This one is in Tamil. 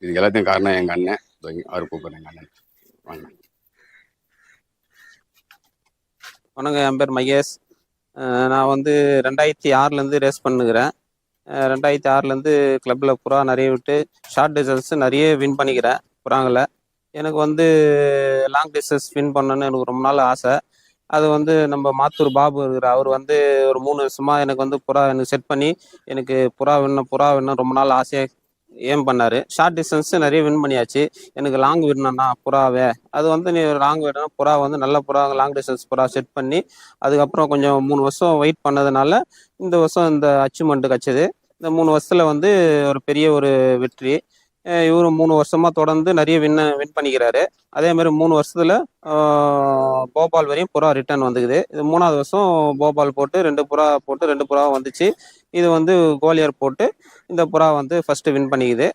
இதுக்கு எல்லாத்தையும் காரணம் எங்கள் அண்ணன். அவர் கூப்பிட்றேன் எங்கள் அண்ணன். வாங்க. வணக்கம், என் பேர் மகேஷ். நான் வந்து 2006லேருந்து ரேஸ் பண்ணுகிறேன். 2006லேருந்து கிளப்பில் புறா நிறைய விட்டு ஷார்ட் டிஸ்டன்ஸ் நிறைய வின் பண்ணிக்கிறேன் புறாங்களை. எனக்கு வந்து லாங் டிஸ்டன்ஸ் வின் பண்ணணுன்னு எனக்கு ரொம்ப நாள் ஆசை. அது வந்து நம்ம மாத்தூர் பாபு இருக்கிற அவர் வந்து ஒரு 3 வருஷமாக எனக்கு வந்து புறா எனக்கு செட் பண்ணி எனக்கு புறா வேணும் ரொம்ப நாள் ஆசையாக ஏம் பண்ணார். ஷார்ட் டிஸ்டன்ஸ் நிறைய வின் பண்ணியாச்சு. எனக்கு லாங் விடணும்னா புறாவே அது வந்து நீ லாங் விடணும் புறா வந்து நல்ல புறா லாங் டிஸ்டன்ஸ் புறா செட் பண்ணி அதுக்கப்புறம் கொஞ்சம் 3 வருஷம் வெயிட் பண்ணதுனால இந்த வருஷம் இந்த அச்சீவ்மெண்ட் கிடச்சிது. இந்த 3 வருஷத்தில் வந்து ஒரு பெரிய ஒரு வெற்றி. இவரு 3 வருஷமா தொடர்ந்து நிறைய வின் பண்ணிக்கிறாரு. அதே மாதிரி 3 வருஷத்துல போபால் வரையும் புறா ரிட்டர்ன் வந்துக்குது. இது 3வது வருஷம் போபால் போட்டு 2 புறா வந்துச்சு. இது வந்து கோலியர் போட்டு இந்த புறா வந்து ஃபர்ஸ்ட் வின் பண்ணிக்குது.